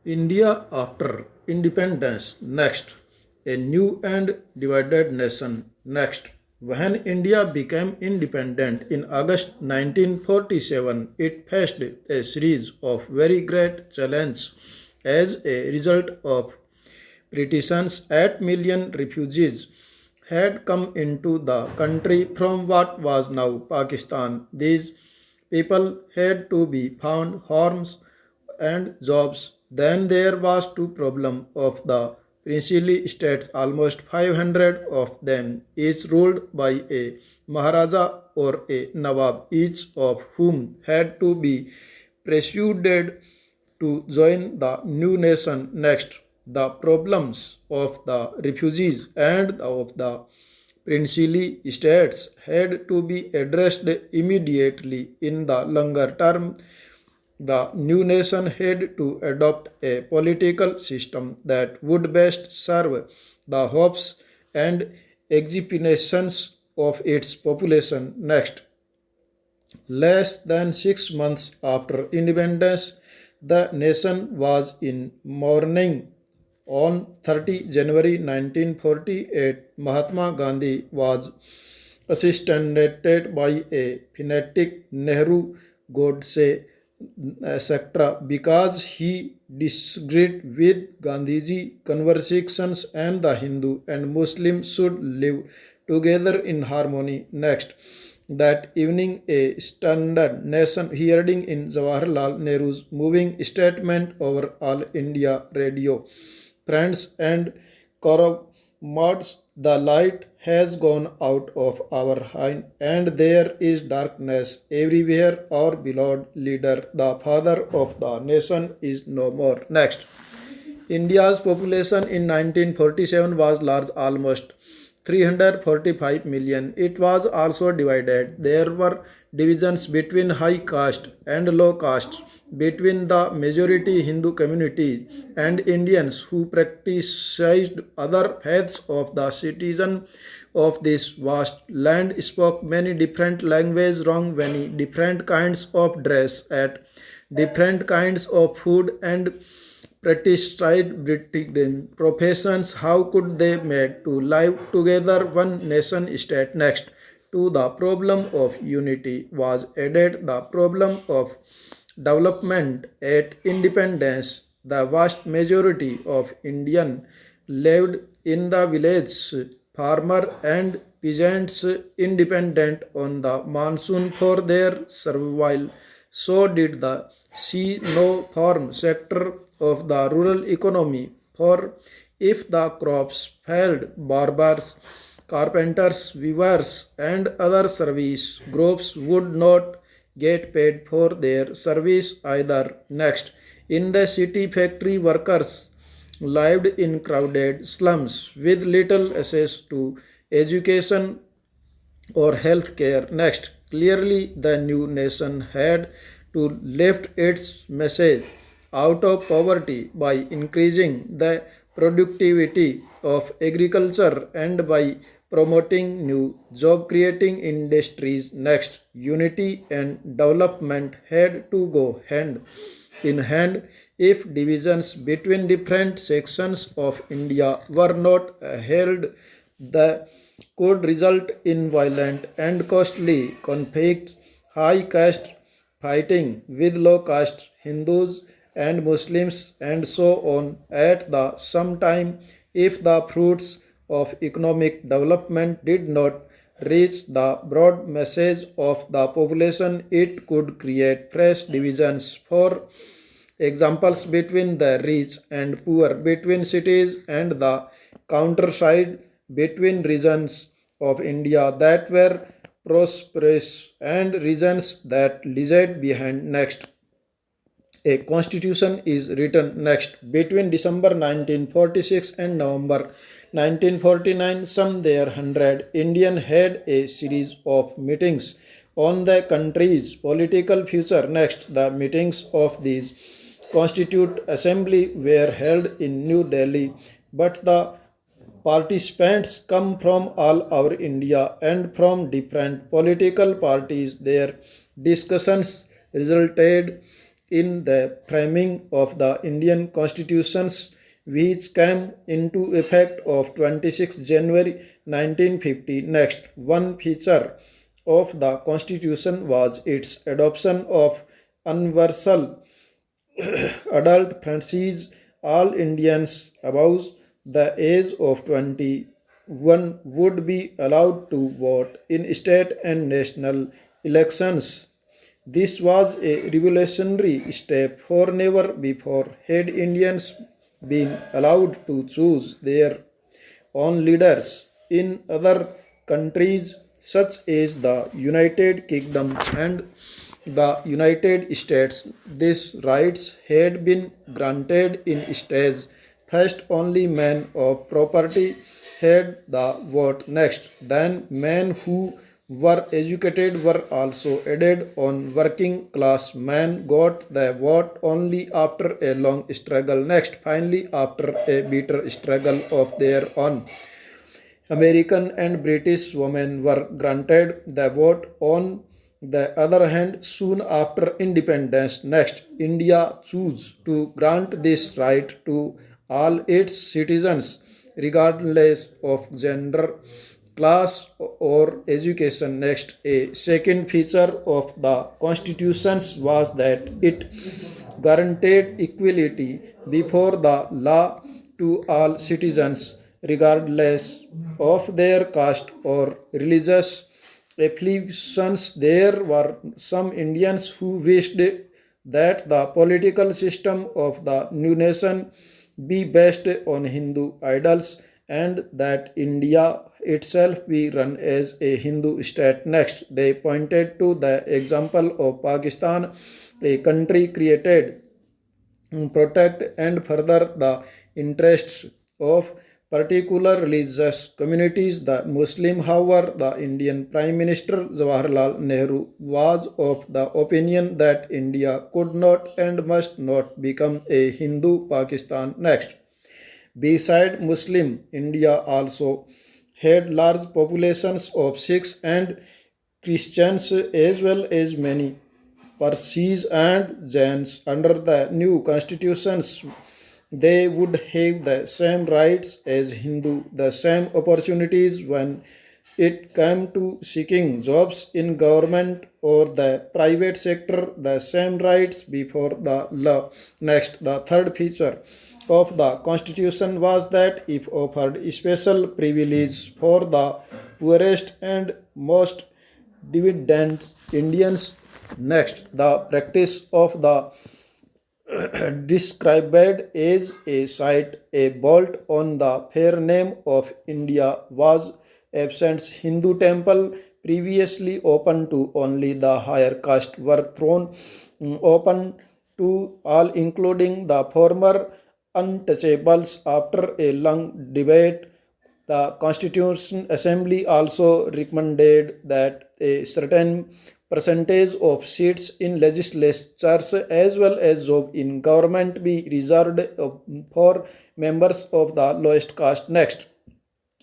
India after independence. Next. A new and divided nation. Next. When India became independent in August 1947, it faced a series of very great challenges as a result of petitions. 8 million refugees had come into the country from what was now Pakistan. These people had to be found homes and jobs. Then there was two problem of the princely states. Almost 500 of them, each ruled by a Maharaja or a Nawab, each of whom had to be persuaded to join the new nation. Next, the problems of the refugees and of the princely states had to be addressed immediately. In the longer term, the new nation had to adopt a political system that would best serve the hopes and aspirations of its population. Next, less than 6 months after independence, the nation was in mourning. On 30 January 1948, Mahatma Gandhi was assassinated by a fanatic Nehru Godse etc. because he disagreed with Gandhiji conversations and the Hindu and Muslim should live together in harmony. Next, that evening, a standard nation hearing in Jawaharlal Nehru's moving statement over All India Radio. Friends and comrades, the light has gone out of our mind, and there is darkness everywhere. Our beloved leader, the father of the nation, is no more. Next, India's population in 1947 was large, almost 345 million. It was also divided. There were divisions between high caste and low caste, between the majority Hindu community and Indians who practiced other faiths. Of the citizen of this vast land spoke many different languages, wrong many different kinds of dress, at different kinds of food, and practiced professions. How could they made to live together one nation state? Next, to the problem of unity was added the problem of development. At independence, the vast majority of Indians lived in the villages, farmer and peasants independent on the monsoon for their survival. So did the sea no farm sector of the rural economy. For if the crops failed, barbers, carpenters, weavers, and other service groups would not get paid for their service either. Next, in the city, factory workers lived in crowded slums with little access to education or health care. Next, clearly the new nation had to lift its message out of poverty by increasing the productivity of agriculture and by promoting new job creating industries. Next, unity and development had to go hand in hand. If divisions between different sections of India were not held, the could result in violent and costly conflicts. High caste fighting with low caste Hindus and Muslims, and so on. At the same time, if the fruits of economic development did not reach the broad masses of the population, it could create fresh divisions. For examples, between the rich and poor, between cities and the countryside, between regions of India that were prosperous and regions that lagged behind. Next, a constitution is written. Next, between December 1946 and November 1949, some there 100 Indian had a series of meetings on the country's political future. Next, the meetings of these Constituent Assembly were held in New Delhi, but the participants come from all over India and from different political parties. Their discussions resulted in the framing of the Indian constitutions which came into effect of 26 January 1950. Next, one feature of the constitution was its adoption of universal adult franchise. All Indians above the age of 21 would be allowed to vote in state and national elections. This was a revolutionary step, for never before had Indians been allowed to choose their own leaders. In other countries, such as the United Kingdom and the United States, these rights had been granted in stages. First, only men of property had the vote. Next, then men who were educated were also added on. Working class men got the vote only after a long struggle. Next, finally, after a bitter struggle of their own, American and British women were granted the vote. On the other hand, soon after independence, next, India chose to grant this right to all its citizens, regardless of gender, class, or education. Next, a second feature of the constitutions was that it guaranteed equality before the law to all citizens, regardless of their caste or religious affiliations. There were some Indians who wished that the political system of the new nation be based on Hindu idols and that India itself be run as a Hindu state. Next, they pointed to the example of Pakistan, a country created protect and further the interests of particular religious communities. The Muslim, however, the Indian Prime Minister Jawaharlal Nehru was of the opinion that India could not and must not become a Hindu Pakistan. Next, beside Muslim, India also had large populations of Sikhs and Christians as well as many Parsis and Jains. Under the new constitutions, they would have the same rights as Hindu, the same opportunities when it came to seeking jobs in government or the private sector, the same rights before the law. Next, the third feature of the constitution was that it offered special privilege for the poorest and most dividend Indians. Next, the practice of the described as a site, a bolt on the fair name of India was absent. Hindu temple previously open to only the higher caste were thrown open to all, including the former untouchables. After a long debate, the Constitution Assembly also recommended that a certain percentage of seats in legislatures as well as job in government be reserved for members of the lowest caste. Next,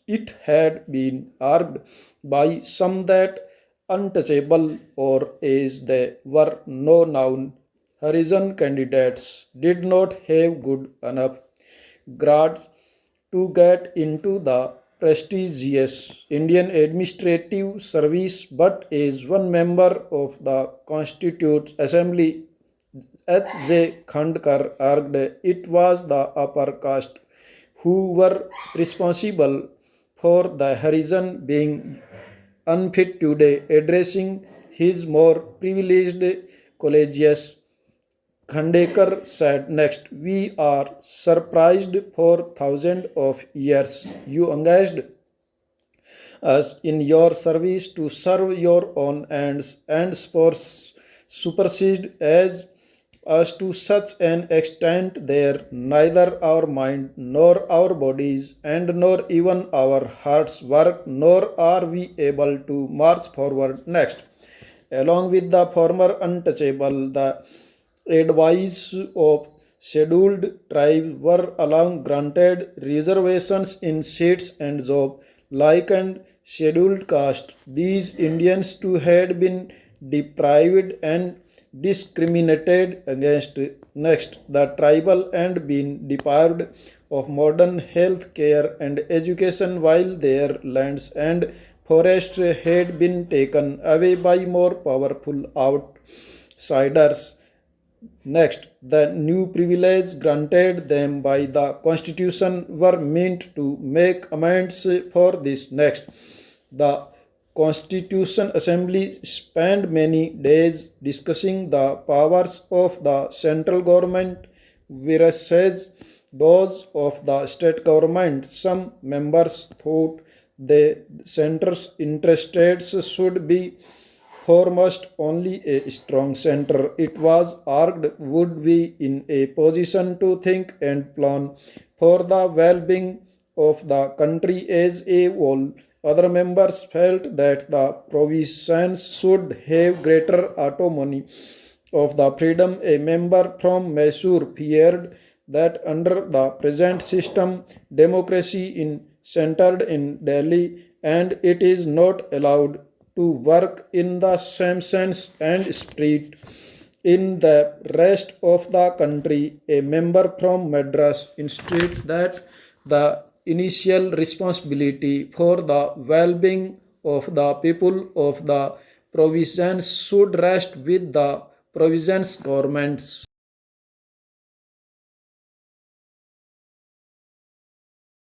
it had been argued by some that untouchable, or as they were no known, Horizon candidates did not have good enough grades to get into the prestigious Indian Administrative Service, but as one member of the Constituent Assembly, H.J. Khandkar, argued, it was the upper caste who were responsible for the Horizon being unfit today. Addressing his more privileged collegians, Khandekar said, next, we are surprised for thousands of years. You engaged us in your service to serve your own ends and supersede as us to such an extent that neither our mind nor our bodies and nor even our hearts work, nor are we able to march forward. Next, along with the former untouchable, the advice of scheduled tribes were along granted reservations in seats and job, like and scheduled caste. These Indians too had been deprived and discriminated against. Next, the tribal and been deprived of modern health care and education while their lands and forests had been taken away by more powerful outsiders. Next, the new privileges granted them by the Constitution were meant to make amends for this. Next, the Constitution Assembly spent many days discussing the powers of the central government versus those of the state government. Some members thought the center's interests should be foremost. Only a strong center, it was argued, would be in a position to think and plan for the well-being of the country as a whole. Other members felt that the provisions should have greater autonomy of the freedom. A member from Mysore feared that under the present system, democracy is centered in Delhi and it is not allowed to work in the same sense and spirit in the rest of the country. A member from Madras insisted that the initial responsibility for the well-being of the people of the province should rest with the province governments.